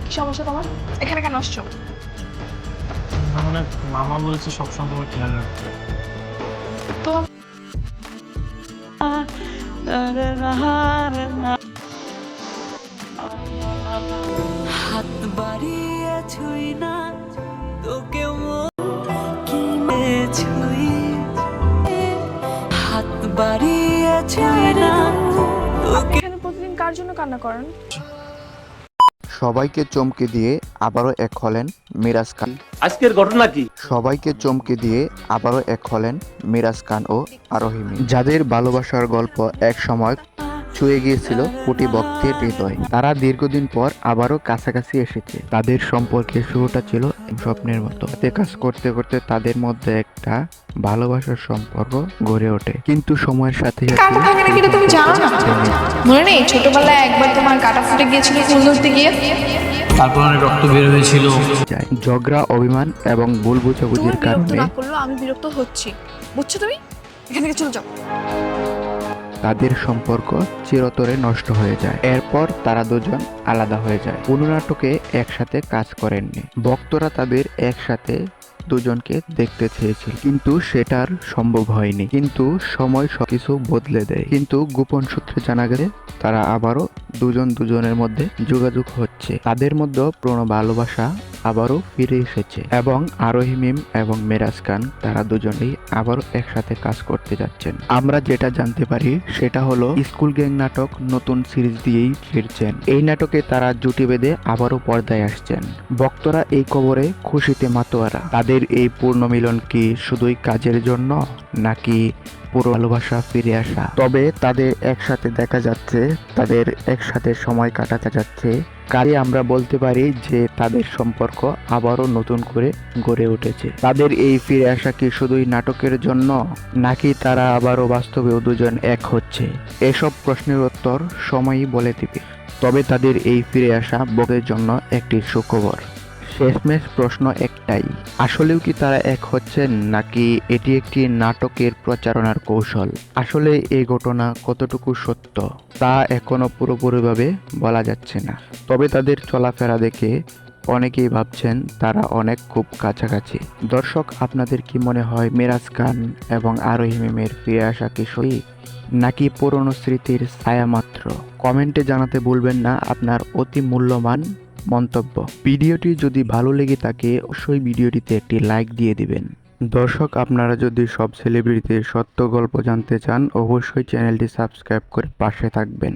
কি সমস্যা তোমার? এখানে কেন আসছো? মানে মামা বলেছে সবসময় তোমার খেয়াল রাখতে। তো হাত বাড়িয়ে ছুই না তোকে কিনে ছুই, হাত বাড়িয়ে ছুই না আপনি তোকে। এখানে প্রতিদিন কার জন্য কান্না করেন? সবাইকে চমকে দিয়ে আবারও এক হলেন মিরাজ খান। আজকের ঘটনা কি? সবাইকে চমকে দিয়ে আবারও এক হলেন মিরাজ খান ও আরোহী মিম, যাদের ভালোবাসার গল্প এক সময় ছুঁয়ে গিয়েছিল কোটি ভক্তের হৃদয়। তারা দীর্ঘদিন পর আবারও কাছাকাছি এসেছে। তাদের সম্পর্কের শুরুটা ছিল স্বপ্নের মতো। হাতে কাজ করতে করতে তাদের মধ্যে একটা ভালোবাসার সম্পর্ক গড়ে ওঠে, কিন্তু সময়ের সাথে কাটা থাকে নাকি এটা তুমি জানো না? মনে নেই ছোটবেলায় একবার তোমার কাটা ফুটে গিয়েছিল ফুল ধরতে গিয়ে? তারপর অনেক রক্ত বের হয়েছিল। যায় ঝগড়া, অভিমান এবং ভুল তুমি বোঝাবুঝির বিরক্ত কারণে না করলেও আমি বিরক্ত হচ্ছি, বুঝছো তুমি? এখান থেকে চলে যাও। তাদের সম্পর্ক চিরতরে নষ্ট হয়ে যায়। এরপর তারা দুজন আলাদা হয়ে যায়। কোনো নাটকে একসাথে কাজ করেননি। ভক্তরা তাদের একসাথে দুজনকে দেখতে চেয়েছিল, কিন্তু সেটার সম্ভব হয়নি। কিন্তু সময় সবকিছু বদলে দেয়। কিন্তু গোপন সূত্রে জানা গেছে তারা আবারও দুজনের মধ্যে যোগাযোগ হচ্ছে। তাদের মধ্যে পুরনো ভালোবাসা আবারও ফিরে এসেছে এবং আরোহী মিম এবং মেরাজ খান তারা দুজনেই আবারও একসাথে কাজ করতে যাচ্ছেন। আমরা যেটা জানতে পারি সেটা হলো স্কুল গ্যাং নাটক নতুন সিরিজ দিয়েই ফিরছেন। এই নাটকে তারা জুটি বেঁধে আবারও পর্দায় আসছেন। ভক্তরা এই খবরে খুশিতে মাতোয়ারা। তাদের এই পূর্ণ মিলন কি শুধুই কাজের জন্য, নাকি পুরো ভালোবাসা ফিরে আসা? তবে তাদের একসাথে দেখা যাচ্ছে, তাদের একসাথে সময় কাটাতে যাচ্ছে, কাজে আমরা বলতে পারি যে তাদের সম্পর্ক আবারও নতুন করে গড়ে উঠেছে। তাদের এই ফিরে আসা কি শুধুই নাটকের জন্য, নাকি তারা আবারও বাস্তবেও দুজন এক হচ্ছে? এসব প্রশ্নের উত্তর সময়ই বলে দিবে। তবে তাদের এই ফিরে আসা বকের জন্য একটি সুখবর। শেষমেশ প্রশ্ন একটাই, আসলেও কি তারা এক হচ্ছেন, নাকি এটি একটি নাটকের প্রচারণার কৌশল? আসলে এই ঘটনা কতটুকু সত্য তা এখনো পুরোপুরিভাবে বলা যাচ্ছে না। তবে তাদের চলাফেরা দেখে অনেকেই ভাবছেন তারা খুব কাছাকাছি। দর্শক, আপনাদের কি মনে হয় মিরাজ খান এবং আরোহী মিমের ফিরে আসা কি সত্যি, নাকি পুরনো স্মৃতির ছায়া মাত্র? কমেন্টে জানাতে ভুলবেন না আপনার অতি মূল্যবান মন্তব্য। ভিডিওটি যদি ভালো লেগে থাকে অবশ্যই ভিডিওটিতে একটি লাইক দিয়ে দিবেন। দর্শক, আপনারা যদি সব সেলিব্রিটির সত্য গল্প জানতে চান অবশ্যই চ্যানেলটি সাবস্ক্রাইব করে পাশে থাকবেন।